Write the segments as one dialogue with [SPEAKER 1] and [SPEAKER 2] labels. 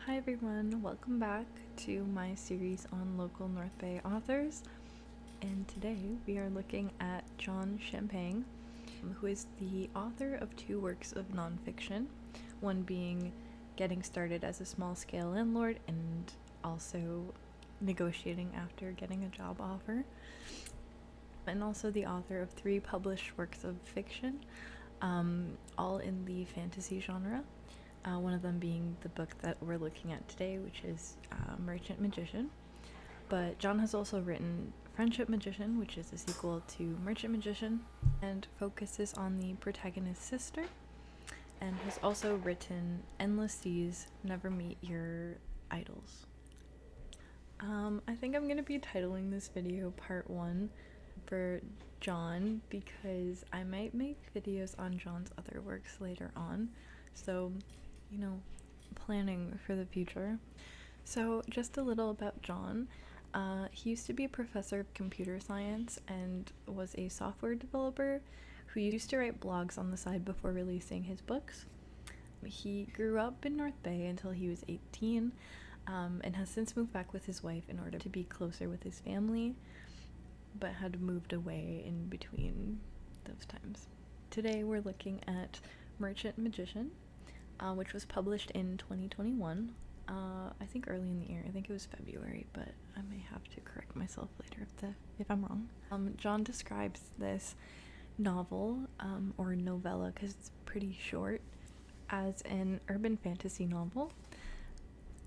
[SPEAKER 1] Hi everyone, welcome back to my series on local North Bay authors. And today we are looking at John Champaign, who is the author of two works of nonfiction, one being Getting Started as a Small-Scale Landlord and also Negotiating After Getting a Job Offer, and also the author of three published works of fiction, all in the fantasy genre. One of them being the book that we're looking at today, which is Merchant Magician. But John has also written Friendship Magician, which is a sequel to Merchant Magician, and focuses on the protagonist's sister, and has also written Endless Seas, Never Meet Your Idols. I think I'm going to be titling this video Part 1 for John, because I might make videos on John's other works later on, so planning for the future. So just a little about John. He used to be a professor of computer science and was a software developer who used to write blogs on the side before releasing his books. He grew up in North Bay until he was 18, and has since moved back with his wife in order to be closer with his family, but had moved away in between those times. Today we're looking at Merchant Magician, which was published in 2021, I think early in the year. I think it was February, but I may have to correct myself later if I'm wrong. John describes this novel, or novella because it's pretty short, as an urban fantasy novel.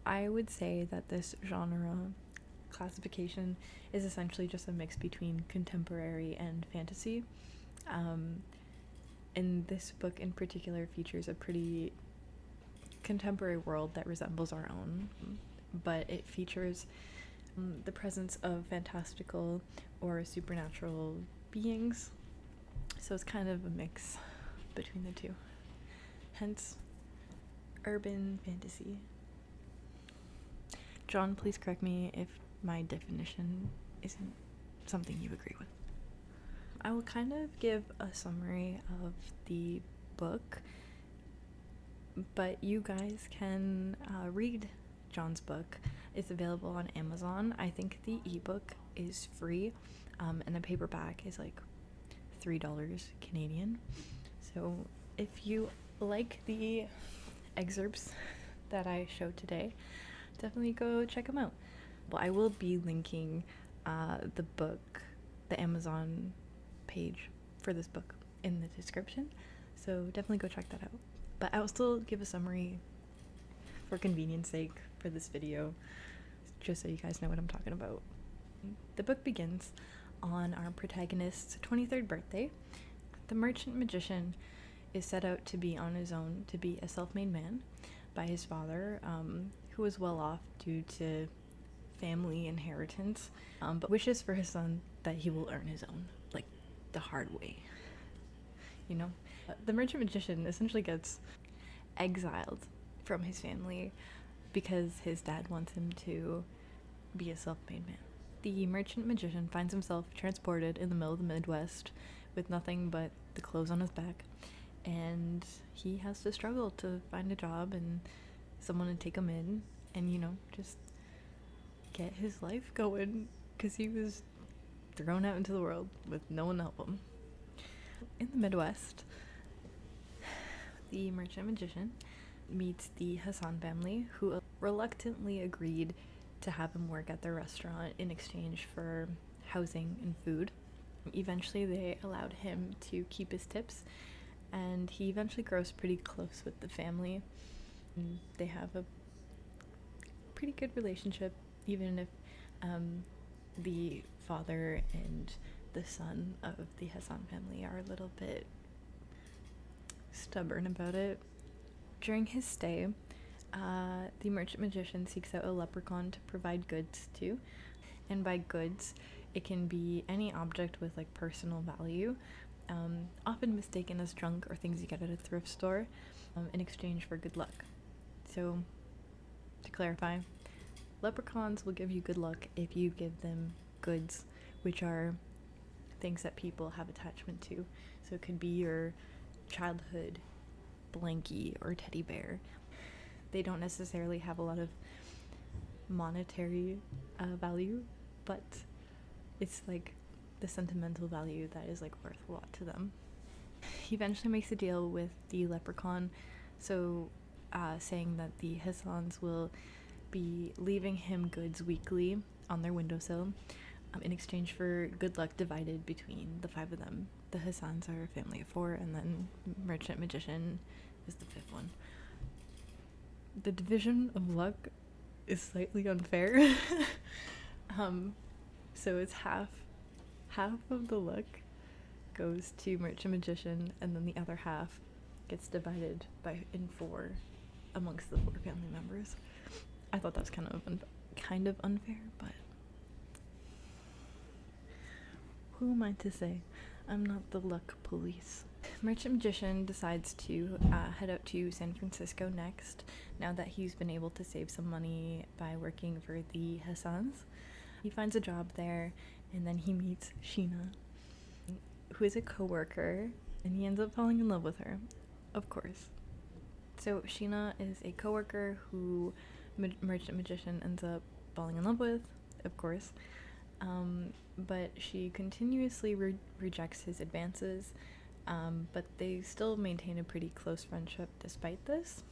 [SPEAKER 1] I would say that this genre classification is essentially just a mix between contemporary and fantasy. And this book in particular features a pretty contemporary world that resembles our own, but it features the presence of fantastical or supernatural beings, so it's kind of a mix between the two, hence urban fantasy. John, please correct me if my definition isn't something you agree with. I will kind of give a summary of the book, but you guys can read John's book. It's available on Amazon. I think the ebook is free, and the paperback is like $3 Canadian. So if you like the excerpts that I showed today, definitely go check them out. Well, I will be linking the book, the Amazon page for this book in the description, so definitely go check that out. But I will still give a summary for convenience sake for this video, just so you guys know what I'm talking about. The book begins on our protagonist's 23rd birthday. The merchant magician is set out to be on his own, to be a self-made man by his father, who was well off due to family inheritance, but wishes for his son that he will earn his own, like the hard way. The merchant magician essentially gets exiled from his family because his dad wants him to be a self-made man. The merchant magician finds himself transported in the middle of the Midwest with nothing but the clothes on his back, and he has to struggle to find a job and someone to take him in and, just get his life going, because he was thrown out into the world with no one to help him. In the Midwest, the merchant magician meets the Hassan family, who reluctantly agreed to have him work at their restaurant in exchange for housing and food. Eventually they allowed him to keep his tips, and he eventually grows pretty close with the family. They have a pretty good relationship, even if the father and the son of the Hassan family are a little bit stubborn about it. During his stay, the merchant magician seeks out a leprechaun to provide goods to, and by goods it can be any object with like personal value, often mistaken as junk or things you get at a thrift store, in exchange for good luck. So to clarify, leprechauns will give you good luck if you give them goods, which are things that people have attachment to. So it could be your childhood blankie or teddy bear. They don't necessarily have a lot of monetary value, but it's like the sentimental value that is like worth a lot to them. He eventually makes a deal with the leprechaun, so saying that the Hassans will be leaving him goods weekly on their windowsill in exchange for good luck divided between the 5 of them. The Hassans are a family of 4, and then Merchant Magician is the 5th one. The division of luck is slightly unfair. So it's half of the luck goes to Merchant Magician, and then the other half gets divided in 4 amongst the 4 family members. I thought that was kind of unfair, but who am I to say? I'm not the luck police. Merchant Magician decides to head out to San Francisco next, now that he's been able to save some money by working for the Hassans. He finds a job there, and then he meets Sheena, who is a co-worker, and he ends up falling in love with her, of course. So Sheena is a co-worker who Merchant Magician ends up falling in love with, of course, but she continuously rejects his advances, but they still maintain a pretty close friendship despite this.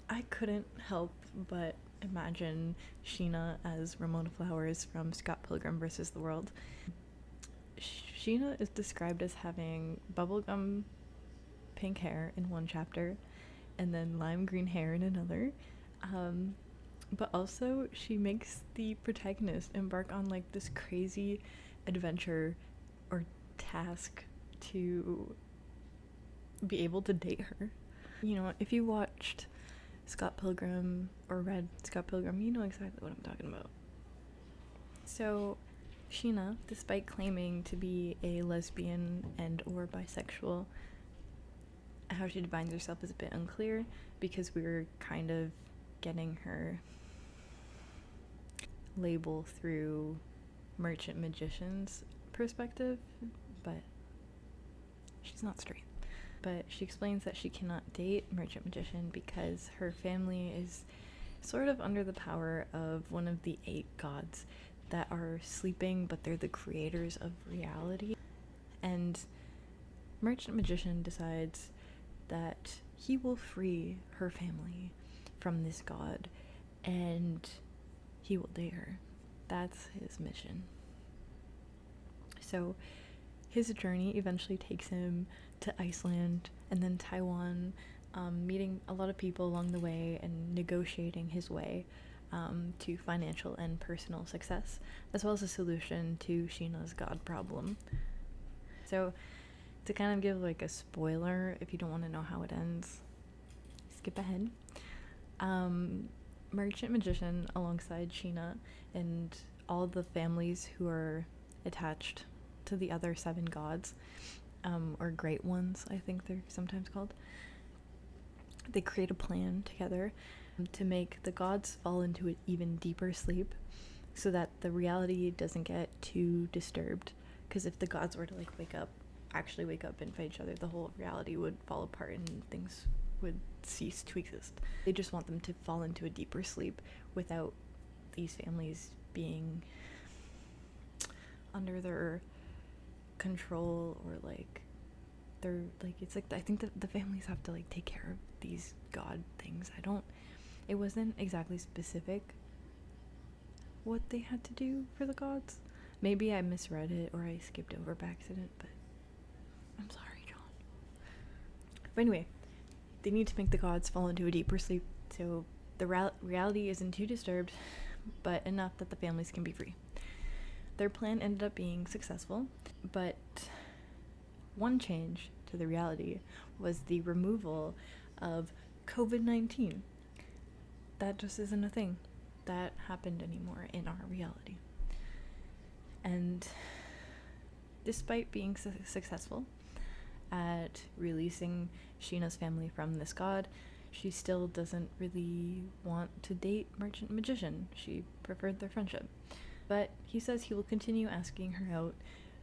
[SPEAKER 1] I couldn't help but imagine Sheena as Ramona Flowers from Scott Pilgrim vs. the World. Sheena is described as having bubblegum pink hair in one chapter and then lime green hair in another, but also she makes the protagonist embark on like this crazy adventure or task to be able to date her. You know, if you watched Scott Pilgrim or read Scott Pilgrim, you know exactly what I'm talking about. So Sheena, despite claiming to be a lesbian and or bisexual, how she defines herself is a bit unclear, because we were kind of getting her label through Merchant Magician's perspective, but she's not straight. But she explains that she cannot date Merchant Magician because her family is sort of under the power of one of the 8 gods that are sleeping, but they're the creators of reality. And Merchant Magician decides that he will free her family from this god, and he will date her. That's his mission. So his journey eventually takes him to Iceland and then Taiwan, meeting a lot of people along the way and negotiating his way to financial and personal success, as well as a solution to Sheena's god problem. So to kind of give like a spoiler, if you don't want to know how it ends, skip ahead. Merchant Magician, alongside Sheena and all the families who are attached to the other 7 gods, or great ones, I think they're sometimes called, they create a plan together to make the gods fall into an even deeper sleep so that the reality doesn't get too disturbed. Because if the gods were to like actually wake up and fight each other, the whole reality would fall apart and things would cease to exist. They just want them to fall into a deeper sleep without these families being under their control, or like they're like, it's like, I think that the families have to like take care of these god things. It wasn't exactly specific what they had to do for the gods. Maybe I misread it or I skipped over by accident, but I'm sorry, John. But anyway, they need to make the gods fall into a deeper sleep so the reality isn't too disturbed, but enough that the families can be free. Their plan ended up being successful, but one change to the reality was the removal of COVID-19. That just isn't a thing that happened anymore in our reality. And despite being successful at releasing Sheena's family from this god, she still doesn't really want to date Merchant Magician. She preferred their friendship. But he says he will continue asking her out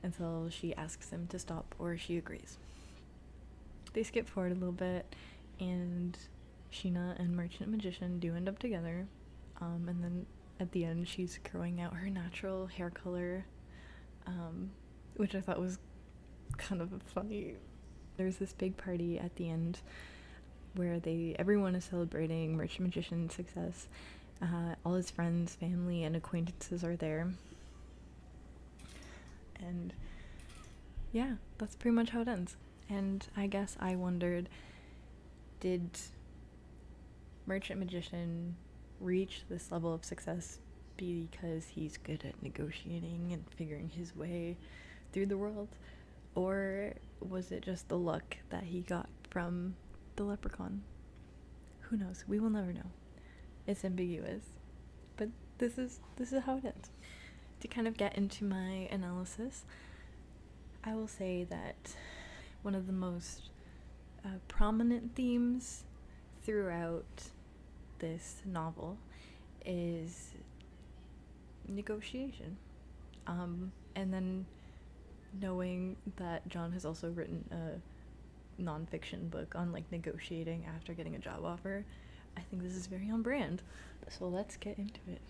[SPEAKER 1] until she asks him to stop or she agrees. They skip forward a little bit, and Sheena and Merchant Magician do end up together, and then at the end she's growing out her natural hair color, which I thought was kind of funny. There's this big party at the end where everyone is celebrating Merchant Magician's success. All his friends, family, and acquaintances are there. And yeah, that's pretty much how it ends. And I guess I wondered, did Merchant Magician reach this level of success because he's good at negotiating and figuring his way through the world? Or was it just the luck that he got from the leprechaun? Who knows? We will never know. It's ambiguous. But this is how it ends. To kind of get into my analysis, I will say that one of the most prominent themes throughout this novel is negotiation. And then knowing that John has also written a nonfiction book on like negotiating after getting a job offer, I think this is very on brand. So let's get into it.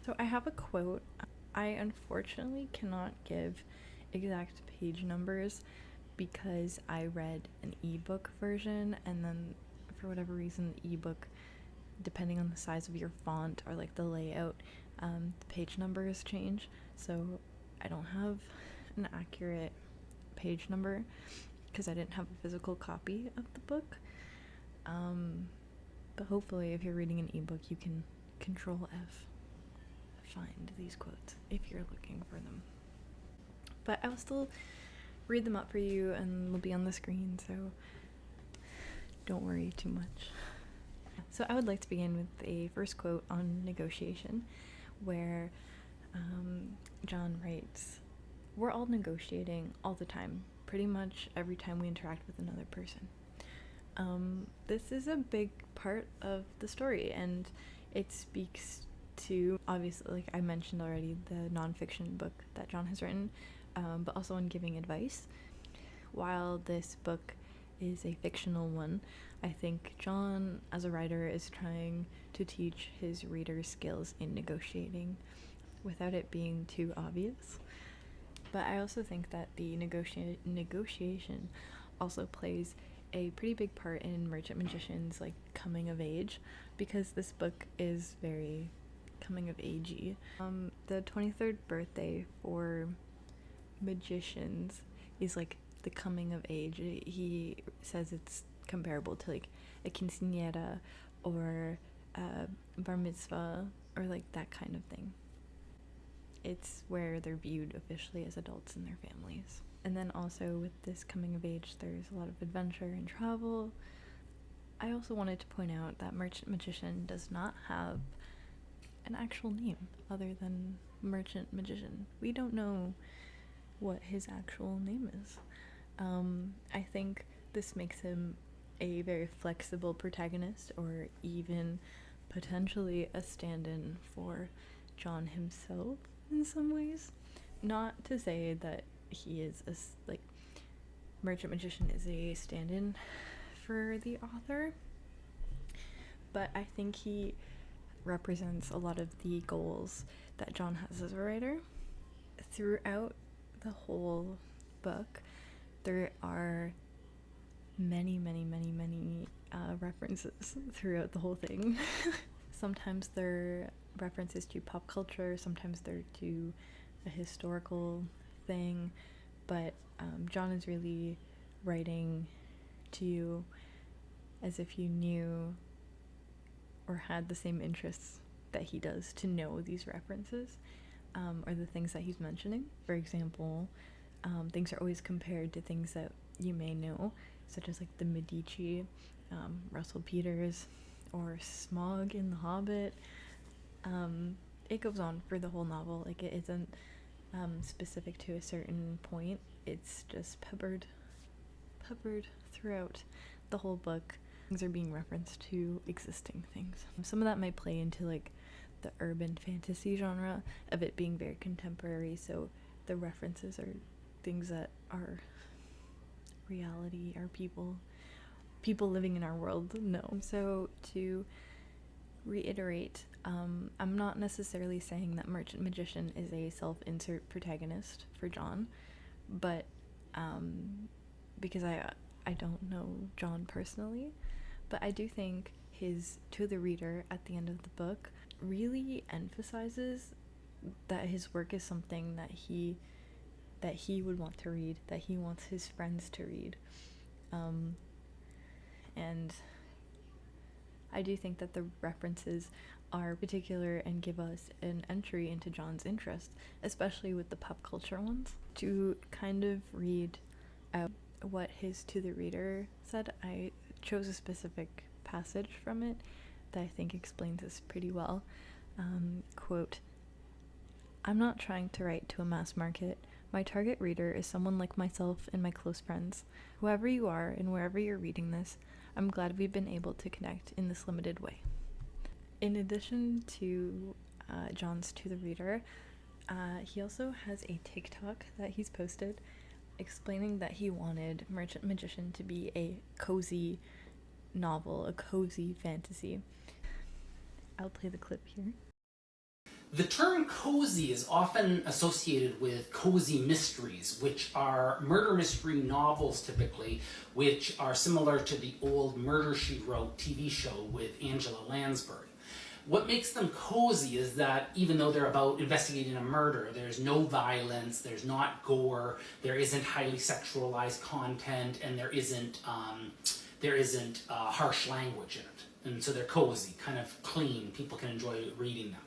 [SPEAKER 1] So I have a quote. I unfortunately cannot give exact page numbers because I read an ebook version, and then for whatever reason the ebook, depending on the size of your font or like the layout, the page numbers change. So I don't have an accurate page number because I didn't have a physical copy of the book. But hopefully if you're reading an ebook you can Control F find these quotes if you're looking for them. But I will still read them up for you and they'll be on the screen, so don't worry too much. So I would like to begin with a first quote on negotiation, where John writes, "We're all negotiating all the time, pretty much every time we interact with another person." This is a big part of the story, and it speaks to, obviously, like I mentioned already, the nonfiction book that John has written, but also in giving advice. While this book is a fictional one, I think John, as a writer, is trying to teach his readers skills in negotiating without it being too obvious. But I also think that the negotiation also plays a pretty big part in Merchant Magician's like coming of age, because this book is very coming of agey. The 23rd birthday for magicians is like the coming of age. He says it's comparable to like a quinceañera or a bar mitzvah or like that kind of thing. It's where they're viewed officially as adults in their families. And then also with this coming of age, there's a lot of adventure and travel. I also wanted to point out that Merchant Magician does not have an actual name other than Merchant Magician. We don't know what his actual name is. I think this makes him a very flexible protagonist, or even potentially a stand-in for John himself in some ways. Not to say that he is like Merchant Magician is a stand-in for the author, but I think he represents a lot of the goals that John has as a writer. Throughout the whole book, there are many references throughout the whole thing. Sometimes they're references to pop culture, sometimes they're to a historical thing, but John is really writing to you as if you knew or had the same interests that he does to know these references, or the things that he's mentioning. For example, things are always compared to things that you may know, such as like the Medici, Russell Peters, or Smaug in The Hobbit. It goes on for the whole novel. Like, it isn't specific to a certain point. It's just peppered throughout the whole book. Things are being referenced to existing things. Some of that might play into like the urban fantasy genre of it being very contemporary, so the references are things that are reality, are people. people living in our world know. So to reiterate, I'm not necessarily saying that Merchant Magician is a self-insert protagonist for John, but because I don't know John personally, but I do think his to the reader at the end of the book really emphasizes that his work is something that he would want to read, that he wants his friends to read. And I do think that the references are particular and give us an entry into John's interest, especially with the pop culture ones. To kind of read out what his to the reader said, I chose a specific passage from it that I think explains this pretty well. Quote, "I'm not trying to write to a mass market. My target reader is someone like myself and my close friends. Whoever you are and wherever you're reading this, I'm glad we've been able to connect in this limited way." In addition to John's to the reader, he also has a TikTok that he's posted explaining that he wanted Merchant Magician to be a cozy novel, a cozy fantasy. I'll play the clip here.
[SPEAKER 2] The term cozy is often associated with cozy mysteries, which are murder mystery novels typically, which are similar to the old Murder, She Wrote TV show with Angela Lansbury. What makes them cozy is that even though they're about investigating a murder, there's no violence, there's not gore, there isn't highly sexualized content, and there isn't harsh language in it. And so they're cozy, kind of clean. People can enjoy reading them.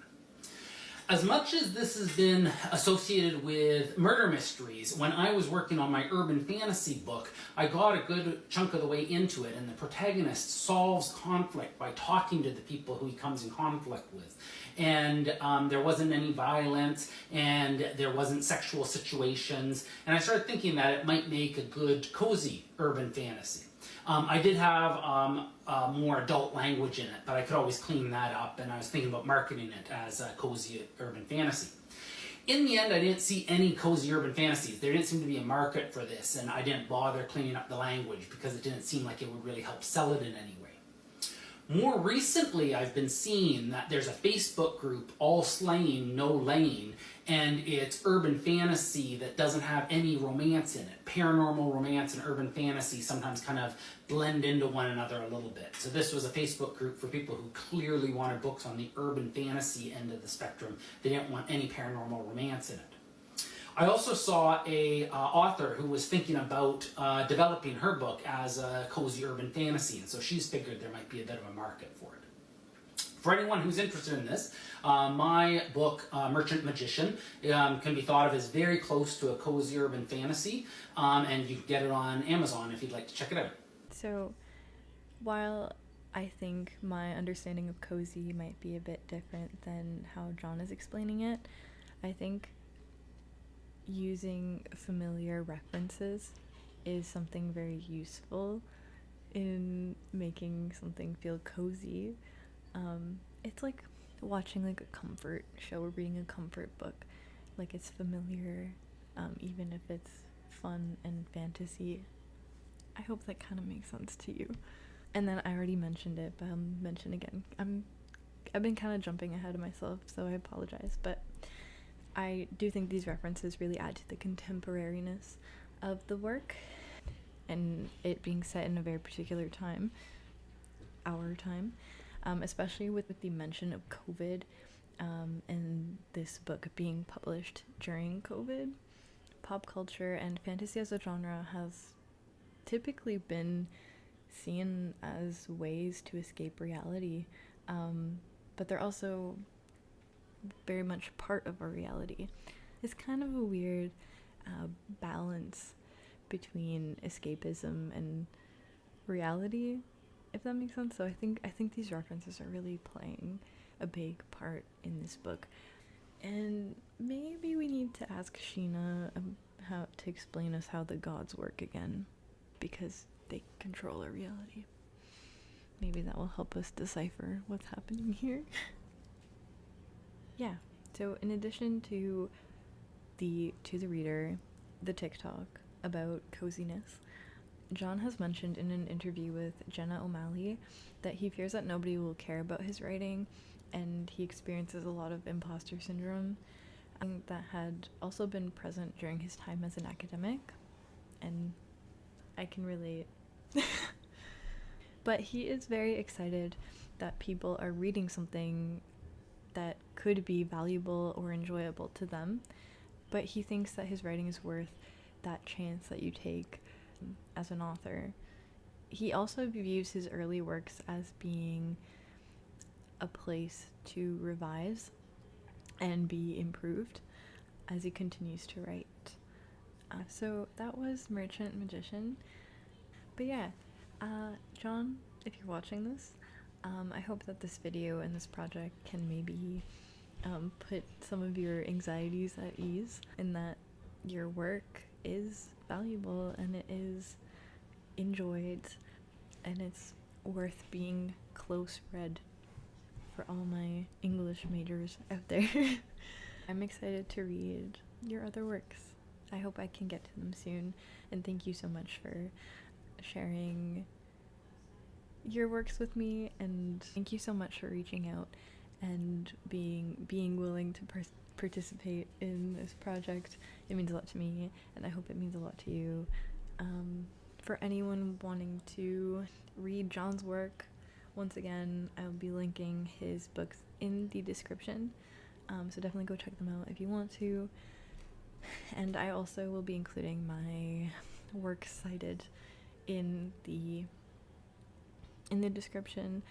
[SPEAKER 2] As much as this has been associated with murder mysteries, when I was working on my urban fantasy book, I got a good chunk of the way into it, and the protagonist solves conflict by talking to the people who he comes in conflict with. And there wasn't any violence, and there wasn't sexual situations, and I started thinking that it might make a good cozy urban fantasy. I did have more adult language in it, but I could always clean that up, and I was thinking about marketing it as a cozy urban fantasy. In the end, I didn't see any cozy urban fantasies. There didn't seem to be a market for this, and I didn't bother cleaning up the language because it didn't seem like it would really help sell it in any way. More recently, I've been seeing that there's a Facebook group, All Slaying, No Laying, and it's urban fantasy that doesn't have any romance in it. Paranormal romance and urban fantasy sometimes kind of blend into one another a little bit. So this was a Facebook group for people who clearly wanted books on the urban fantasy end of the spectrum. They didn't want any paranormal romance in it. I also saw a author who was thinking about developing her book as a cozy urban fantasy, and so she's figured there might be a bit of a market for it. For anyone who's interested in this, my book, Merchant Magician, can be thought of as very close to a cozy urban fantasy, and you can get it on Amazon if you'd like to check it out.
[SPEAKER 1] So, while I think my understanding of cozy might be a bit different than how John is explaining it, I think using familiar references is something very useful in making something feel cozy. It's like watching like a comfort show or reading a comfort book. Like it's familiar, even if it's fun and fantasy. I hope that kind of makes sense to you. And then I already mentioned it, but I'll mention again. I've been kind of jumping ahead of myself, so I apologize, but I do think these references really add to the contemporariness of the work, and it being set in a very particular time, our time, especially with the mention of COVID, and this book being published during COVID. Pop culture and fantasy as a genre has typically been seen as ways to escape reality, but they're also very much part of our reality. It's kind of a weird balance between escapism and reality, if that makes sense. So I think these references are really playing a big part in this book, and maybe we need to ask Sheena how to explain us how the gods work again, because they control our reality. Maybe that will help us decipher what's happening here. Yeah, so in addition to the reader, the TikTok about coziness, John has mentioned in an interview with Jenna O'Malley that he fears that nobody will care about his writing, and he experiences a lot of imposter syndrome that had also been present during his time as an academic, and I can relate. But he is very excited that people are reading something that could be valuable or enjoyable to them, but he thinks that his writing is worth that chance that you take as an author. He also views his early works as being a place to revise and be improved as he continues to write. So that was Merchant Magician. But yeah, John, if you're watching this, I hope that this video and this project can maybe put some of your anxieties at ease, and that your work is valuable and it is enjoyed and it's worth being close read for all my English majors out there. I'm excited to read your other works. I hope I can get to them soon, and thank you so much for sharing your works with me, and thank you so much for reaching out and being willing to participate in this project. It means a lot to me, and I hope it means a lot to you. For anyone wanting to read John's work, once again, I'll be linking his books in the description, so definitely go check them out if you want to. And I also will be including my work cited in the description,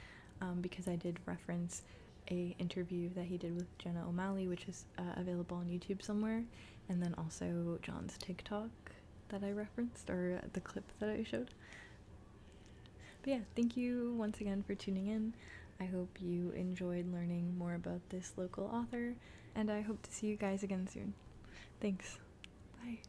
[SPEAKER 1] because I did reference a interview that he did with Jenna O'Malley, which is available on YouTube somewhere, and then also John's TikTok that I referenced, or the clip that I showed. But yeah, thank you once again for tuning in. I hope you enjoyed learning more about this local author, and I hope to see you guys again soon. Thanks. Bye.